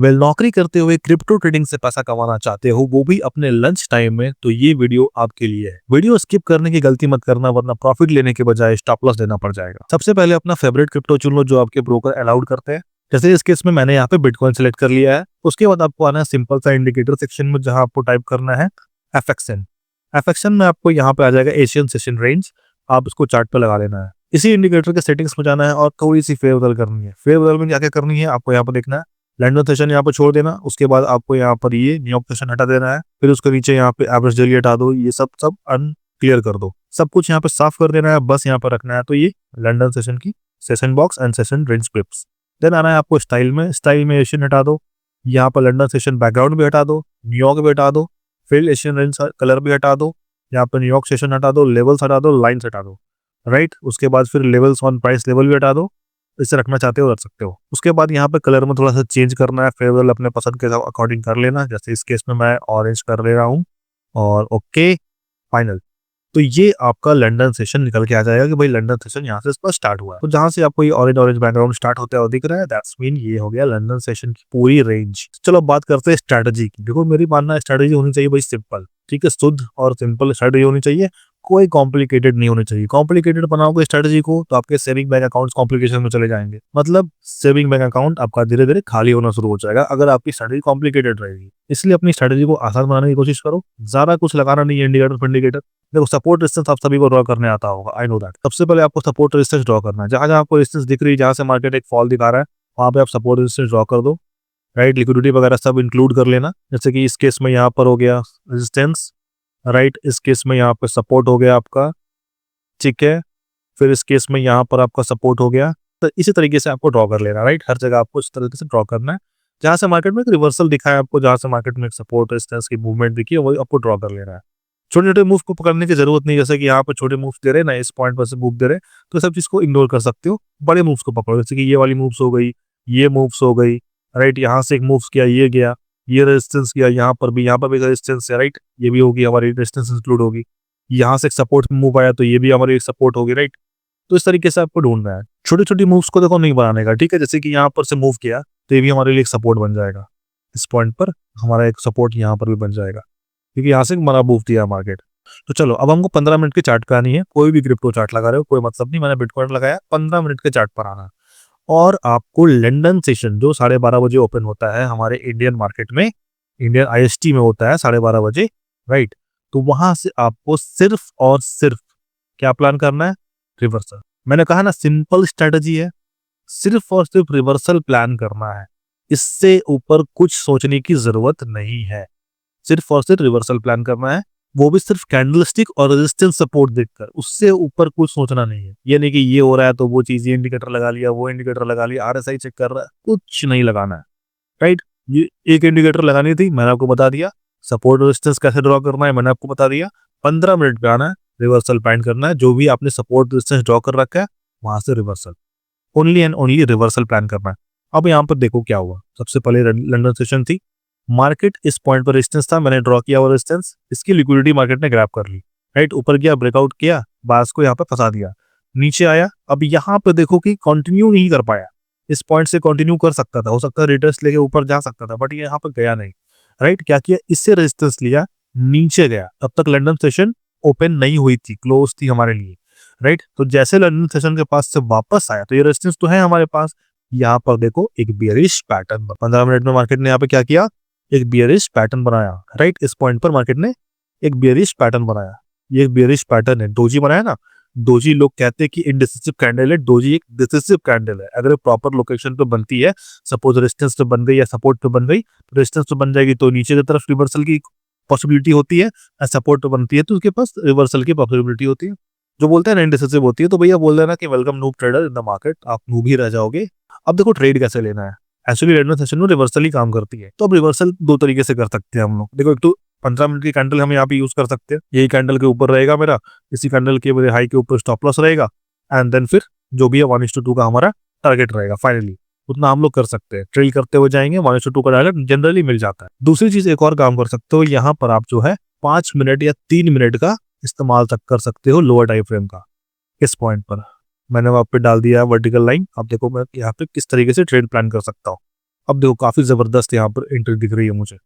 Well नौकरी करते हुए क्रिप्टो ट्रेडिंग से पैसा कमाना चाहते हो, वो भी अपने लंच टाइम में, तो ये वीडियो आपके लिए है। वीडियो स्किप करने की गलती मत करना, वरना प्रॉफिट लेने के बजाय स्टॉप लॉस देना पड़ जाएगा। सबसे पहले अपना फेवरेट क्रिप्टो चुन लो जो आपके ब्रोकर अलाउड करते हैं। जैसे इस केस में मैंने यहाँ पे बिटकॉइन सेलेक्ट कर लिया है। उसके बाद आपको आना है सिंपल सा इंडिकेटर सेक्शन में, जहां आपको टाइप करना है एफएक्सएन। एफएक्सएन में आपको यहाँ पे आ जाएगा एशियन सेशन रेंज। आप इसको चार्ट पे लगा लेना है। इसी इंडिकेटर के सेटिंग्स में जाना है और थोड़ी सी फेरबदल करनी है। फेरबदल में क्या क्या करनी है आपको यहाँ पर देखना है। लंडन सेशन यहाँ पर छोड़ देना। उसके बाद आपको यहाँ पर ये न्यूयॉर्क सेशन हटा देना है। फिर उसके नीचे यहाँ पे एवरेज डेली हटा दो। ये सब सब अनक्लियर कर दो। सब कुछ यहाँ पे साफ कर देना है। बस यहाँ पर रखना है तो ये लंडन सेशन की session box and session range scripts. Then आना है आपको स्टाइल में। स्टाइल में एशियन हटा दो। यहाँ पर लंडन सेशन बैकग्राउंड भी हटा दो। न्यूयॉर्क भी हटा दो। फिर एशियन रेंज कलर भी हटा दो। यहाँ पर न्यूयॉर्क सेशन हटा दो। लेवल्स हटा दो। लाइन्स हटा दो। राइट। उसके बाद फिर लेवल्स ऑन प्राइस लेवल भी हटा दो। इसे रखना चाहते हो रख सकते हो। उसके बाद यहाँ पे कलर में थोड़ा सा चेंज करना है। फेवरल अपने पसंद के अकॉर्डिंग कर लेना। जैसे इस केस में मैं ऑरेंज कर ले रहा हूँ और ओके फाइनल। तो ये आपका लंदन सेशन निकल के आ जाएगा कि भाई लंदन सेशन यहाँ से इस पर स्टार्ट हुआ है। तो जहां से आपको ये ऑरेंज ऑरेंज बैकग्राउंड स्टार्ट होता है और दिख रहा है, दैट्स मीन ये हो गया लंदन सेशन की पूरी रेंज। चलो अब बात करते हैं स्ट्रेटजी की। देखो मेरी मानना है स्ट्रेटजी होनी चाहिए भाई सिंपल, ठीक है, शुद्ध और सिंपल स्ट्रेटजी होनी चाहिए। कोई कॉम्प्लिकेटेड नहीं होनी चाहिए। कॉम्प्लिकेटेड बनाओगे स्ट्रेटजी को तो आपके सेविंग बैंक अकाउंट कॉम्प्लिकेशन में चले जाएंगे। मतलब सेविंग बैंक अकाउंट आपका धीरे धीरे खाली होना शुरू हो जाएगा अगर आपकी स्ट्रेटजी कॉम्प्लिकेटेड रहेगी। इसलिए अपनी स्ट्रेटजी को आसान बनाने की कोशिश करो। ज्यादा कुछ लगाना नहीं है इंडिकेटर फिंडिकेटर। देखो सपोर्ट रेजिस्टेंस आप सभी को ड्रॉ करने आता होगा, आई नो दैट। सबसे पहले आपको सपोर्ट रेजिस्टेंस ड्रॉ करना है। जहां जहां आपको रेजिस्टेंस दिख रही है, जहां से मार्केट एक फॉल दिखा रहा है, वहां पे आप सपोर्ट रेजिस्टेंस ड्रॉ कर दो। राइट। लिक्विडिटी वगैरह सब इंक्लूड कर लेना। जैसे कि इस केस में यहाँ पर हो गया रेजिस्टेंस। राइट। इस केस में यहाँ पे सपोर्ट हो गया आपका, ठीक है। फिर इस केस में यहाँ पर आपका सपोर्ट हो गया। तो इसी तरीके से आपको ड्रॉ कर लेना। राइट। हर जगह आपको इस तरीके से ड्रॉ करना है। जहां से मार्केट में एक रिवर्सल दिखा है आपको, जहां से मार्केट में एक सपोर्ट रेजिस्टेंस की मूवमेंट दिखी है, वही आपको ड्रॉ कर लेना है। छोटे छोटे मूव को पकड़ने की जरूरत नहीं। जैसे कि यहाँ पर छोटे मूव्स दे रहे ना, इस पॉइंट पर से मूव दे रहे, तो सब चीज को इग्नोर कर सकते हो। बड़े मूव्स को पकड़ो। जैसे कि ये वाली मूव्स हो गई, ये मूव्स हो गई। राइट। यहाँ से एक मूव्स किया, ये गया, ये रेजिस्टेंस किया, यहाँ पर भी रेजिस्टेंस है। राइट। ये भी होगी हमारी रेजिस्टेंस इंक्लूड होगी। यहाँ से एक सपोर्ट मूव आया तो ये भी हमारी एक सपोर्ट होगी। राइट। तो इस तरीके से आपको ढूंढना है। छोटी छोटी मूव्स को देखो नहीं बनाने का, ठीक है। जैसे कि यहाँ पर से मूव किया तो ये भी हमारे लिए एक सपोर्ट बन जाएगा। इस पॉइंट पर हमारा एक सपोर्ट यहाँ पर भी बन जाएगा, क्योंकि यहाँ से हमारा मूव दिया मार्केट। तो चलो अब हमको 15 मिनट के चार्ट पे आनी है। कोई भी क्रिप्टो चार्ट लगा रहे हो कोई मतलब नहीं, मैंने बिटकॉइन लगाया। 15 मिनट के चार्ट पर आना और आपको लंदन सेशन जो 12:30 बजे ओपन होता है हमारे इंडियन मार्केट में, इंडियन आईएसटी में होता है 12:30 बजे। राइट। तो वहां से आपको सिर्फ और सिर्फ क्या प्लान करना है? रिवर्सल। मैंने कहा ना सिंपल स्ट्रेटजी है, सिर्फ और सिर्फ रिवर्सल प्लान करना है। इससे ऊपर कुछ सोचने की जरूरत नहीं है। सिर्फ और सिर्फ रिवर्सल प्लान करना है, वो भी सिर्फ कैंडलस्टिक और रेजिस्टेंस सपोर्ट देखकर। उससे ऊपर कुछ सोचना नहीं है। ये नहीं कि ये हो रहा है तो वो चीज, ये इंडिकेटर लगा लिया, वो इंडिकेटर लगा लिया, आरएसआई चेक कर रहा है, कुछ नहीं लगाना है। राइट। ये एक इंडिकेटर लगानी थी, मैंने आपको बता दिया। सपोर्ट रेजिस्टेंस कैसे ड्रॉ करना है मैंने आपको बता दिया। 15 मिनट पे आना है, रिवर्सल फाइंड करना है। जो भी आपने सपोर्ट रेजिस्टेंस ड्रॉ कर रखा है वहां से reversal, only and only reversal plan करना है। अब यहाँ पर देखो क्या हुआ। सबसे पहले लंदन सेशन थी, मार्केट इस पॉइंट पर रेजिस्टेंस था, मैंने ड्रॉ किया वो रेजिस्टेंस। इसकी लिक्विडिटी मार्केट ने ग्रैब कर ली। राइट। ऊपर गया, ब्रेकआउट किया, बास को यहाँ पे फंसा दिया, नीचे आया। अब यहाँ पे देखो कि कंटिन्यू नहीं कर पाया। इस पॉइंट से कंटिन्यू कर सकता था, हो सकता है रिट्रेस लेके ऊपर जा सकता था, बट ये यहाँ पे गया नहीं। राइट। क्या किया, इससे रेजिस्टेंस लिया, नीचे गया। तब तक लंदन सेशन ओपन नहीं हुई थी, क्लोज थी हमारे लिए। राइट। तो जैसे लंदन सेशन के पास से वापस आया तो ये रेजिस्टेंस तो है हमारे पास। यहाँ पर देखो एक बियरिश पैटर्न, 15 मिनट में मार्केट ने यहाँ पे क्या किया, एक बियरिश पैटर्न बनाया। राइट। इस पॉइंट पर मार्केट ने एक बियरिश पैटर्न बनाया। ये एक बियरिश पैटर्न है, डोजी बनाया ना। डोजी लोग कहते हैं कि इनडिसिसिव कैंडल है, डोजी एक डिसिसिव कैंडल है। अगर प्रॉपर लोकेशन पे बनती है, सपोज रेजिस्टेंस पे बन गई या सपोर्ट पे बन गई, तो रेजिस्टेंस पे बन जाएगी तो नीचे की तरफ रिवर्सल की पॉसिबिलिटी होती है, सपोर्ट पे बनती है तो उसके पास रिवर्सल की पॉसिबिलिटी होती है। जो बोलते हैं ना इनडिसिसिव होती है, तो भैया बोल देना कि welcome noob trader in the market, आप नूब ही रह जाओगे। अब देखो ट्रेड कैसे लेना है। एक्चुअली लंदन सेशन में रिवर्सल ही काम करती है। तो अब रिवर्सल दो तरीके से कर सकते हैं हम लोग। देखो एक तो 15 मिनट की कैंडल हम यहाँ पे यूज कर सकते हैं। यही कैंडल के ऊपर रहेगा मेरा, इसी कैंडल के मेरे हाई के ऊपर स्टॉप लॉस रहेगा, एंड देन फिर जो भी है 1:2 का हमारा टारगेट रहेगा। फाइनली उतना हम लोग कर सकते हैं। ट्रेल करते हुए जाएंगे, 1:2 का टारगेट जनरली मिल जाता है। दूसरी चीज एक और काम कर सकते हो, यहाँ पर आप जो है 5 मिनट या 3 मिनट का इस्तेमाल तक कर सकते हो लोअर टाइम फ्रेम का। इस पॉइंट पर मैंने वहां पे डाल दिया वर्टिकल लाइन। अब देखो मैं यहाँ पे किस तरीके से ट्रेड प्लान कर सकता हूँ। अब देखो काफी जबरदस्त यहाँ पर एंट्री दिख रही है मुझे।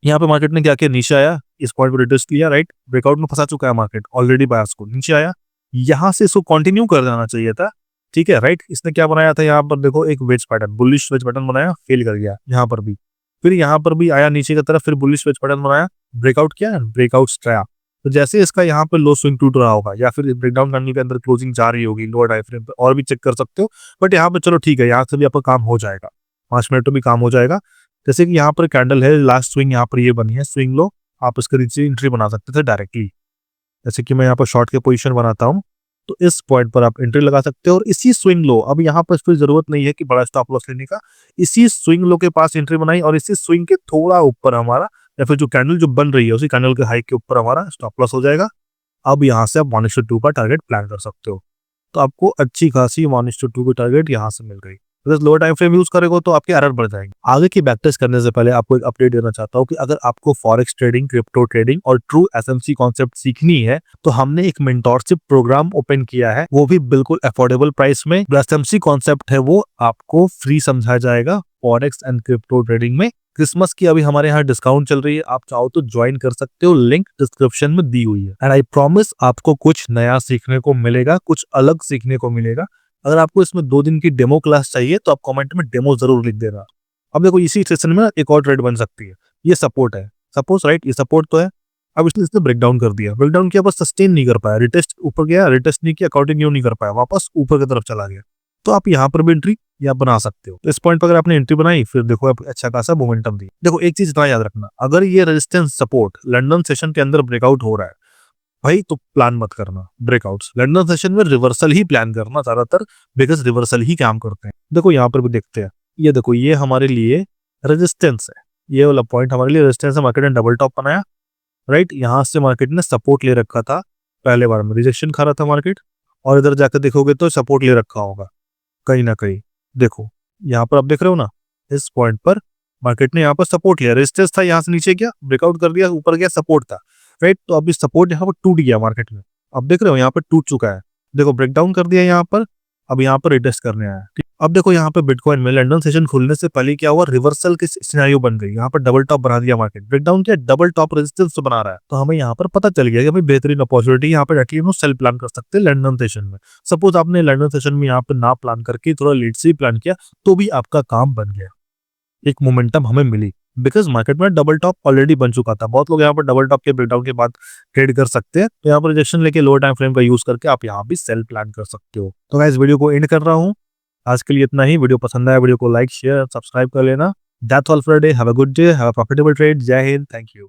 यहाँ पे मार्केट ने क्या किया, नीचे आया, इस पॉइंट पर रिटेस्ट लिया, राइट, ब्रेकआउट में फंसा चुका है मार्केट ऑलरेडी, बायर्स को नीचे आया, यहाँ से इसको कंटिन्यू कर जाना चाहिए था, ठीक है, राइट। इसने क्या बनाया था यहाँ पर, देखो एक wedge pattern, bullish wedge pattern बनाया, फेल कर गया यहाँ पर भी, फिर यहाँ पर भी आया नीचे की तरफ, फिर बुलिश वेज पैटर्न बनाया, ब्रेकआउट किया, ब्रेकआउट आया। तो जैसे इसका यहाँ पर लो स्विंग टूट रहा होगा या फिर ब्रेकडाउन कैंडल के अंदर क्लोजिंग जा रही होगी लोअर टाइम फ्रेम पे, और भी चेक कर सकते हो, बट यहाँ पे चलो ठीक है, यहाँ से भी आपका काम हो जाएगा, 5 मिनट में भी काम हो जाएगा। जैसे कि यहाँ पर कैंडल है, लास्ट स्विंग यहाँ पर ये बनी है, स्विंग लो, आप इसके नीचे एंट्री बना सकते थे डायरेक्टली। जैसे कि मैं यहाँ पर शॉर्ट के पोजीशन बनाता हूँ, तो इस पॉइंट पर आप एंट्री लगा सकते हो और इसी स्विंग लो, अब यहाँ पर फिर जरूरत नहीं है कि बड़ा स्टॉप लॉस लेने का, इसी स्विंग लो के पास एंट्री बनाई और इसी स्विंग के थोड़ा ऊपर हमारा, या फिर जो कैंडल जो बन रही है उसी कैंडल के हाई के ऊपर हमारा स्टॉप लॉस हो जाएगा। अब यहाँ से आप 1:2 का टारगेट प्लान कर सकते हो, तो आपको अच्छी खासी 1:2 की टारगेट यहाँ से मिल गई। अगर लोअर टाइम फ्रेम यूज करेगा तो आपके एरर बढ़ जाएंगे। आगे की बैक टेस्ट करने से पहले आपको एक अपडेट देना चाहता हूँ कि अगर आपको फॉरेक्स ट्रेडिंग, क्रिप्टो ट्रेडिंग और ट्रू एसएमसी कॉन्सेप्ट सीखनी है तो हमने एक मेंटोरशिप प्रोग्राम ओपन किया है, वो भी बिल्कुल अफोर्डेबल प्राइस में। एसएमसी कॉन्सेप्ट है वो आपको फ्री समझाया जाएगा फॉरेक्स एंड क्रिप्टो ट्रेडिंग में। क्रिसमस की अभी हमारे यहाँ डिस्काउंट चल रही है, आप चाहो तो ज्वाइन कर सकते हो, लिंक डिस्क्रिप्शन में दी हुई है। एंड आई प्रॉमिस आपको कुछ नया सीखने को मिलेगा, कुछ अलग सीखने को मिलेगा। अगर आपको इसमें 2 दिन की डेमो क्लास चाहिए तो आप कमेंट में डेमो जरूर लिख देना। अब देखो इसी सेशन में एक और ट्रेड बन सकती है, ये सपोर्ट है, सपोज राइट, ये सपोर्ट तो है। अब इसने ब्रेकडाउन कर दिया, ब्रेकडाउन किया, बस सस्टेन नहीं कर पाया, रिटेस्ट ऊपर गया, रिटेस्ट नहीं किया, कंटिन्यू नहीं कर पाया, वापस ऊपर की तरफ चला गया, तो आप यहाँ पर भी एंट्री या बना सकते हो। इस पॉइंट पर अगर आपने एंट्री बनाई, फिर देखो आप अच्छा खासा मोमेंटम दी। देखो एक चीज इतना याद रखना, अगर ये रेजिस्टेंस सपोर्ट लंदन सेशन के अंदर ब्रेकआउट हो रहा है भाई, तो प्लान मत करना ब्रेकआउट्स, लंदन सेशन में रिवर्सल ही प्लान करना ज्यादातर, बिकॉज रिवर्सल ही काम करते हैं। देखो यहाँ पर भी देखते हैं, ये देखो ये हमारे लिए रेजिस्टेंस है, ये वाला पॉइंट हमारे लिए रेजिस्टेंस है। मार्केट ने डबल टॉप बनाया, राइट, यहाँ से मार्केट ने सपोर्ट ले रखा था, पहले बार में रिजेक्शन खा रहा था मार्केट, और इधर जाकर देखोगे तो सपोर्ट ले रखा होगा कहीं ना कहीं। देखो यहाँ पर आप देख रहे हो ना, इस पॉइंट पर मार्केट ने यहाँ पर सपोर्ट लिया, रेजिस्टेंस था, यहाँ से नीचे गया, ब्रेकआउट कर दिया, ऊपर गया, सपोर्ट था, राइट। तो अभी सपोर्ट यहाँ पर टूट गया मार्केट में, अब देख रहे हो यहाँ पर टूट चुका है, देखो ब्रेकडाउन कर दिया यहाँ पर, अब यहाँ पर रिटेस्ट करने आया। अब देखो यहाँ पे बिटकॉइन में लंदन सेशन खुलने से पहले क्या हुआ, रिवर्सल की सिनेरियो बन गई, यहाँ पर डबल टॉप बना दिया मार्केट, ब्रेकडाउन किया, डबल टॉप रेजिस्टेंस तो बना रहा है, तो हमें यहाँ पर पता चल गया कि भाई बेहतरीन अपॉर्चुनिटी यहाँ पे एटलीस्ट सेल प्लान कर सकते हैं लंदन सेशन में। सपोज आपने लंदन सेशन में यहाँ पे ना प्लान करके थोड़ा लेट से ही प्लान किया तो भी आपका काम बन गया, एक मोमेंटम हमें मिली, बिकॉज मार्केट में डबल टॉप ऑलरेडी बन चुका था। बहुत लोग यहाँ पर डबल टॉप के ब्रेकडाउन के बाद ट्रेड कर सकते हैं, तो यहाँ पर रिजेक्शन लेके लोअर टाइम फ्रेम का यूज करके आप यहाँ भी सेल प्लान कर सकते हो। तो गाइस वीडियो को एंड कर रहा हूँ, आज के लिए इतना ही। वीडियो पसंद आया वीडियो को लाइक शेयर सब्सक्राइब कर लेना। That's all for today, have a good day, have a profitable trade. जय हिंद, थैंक यू।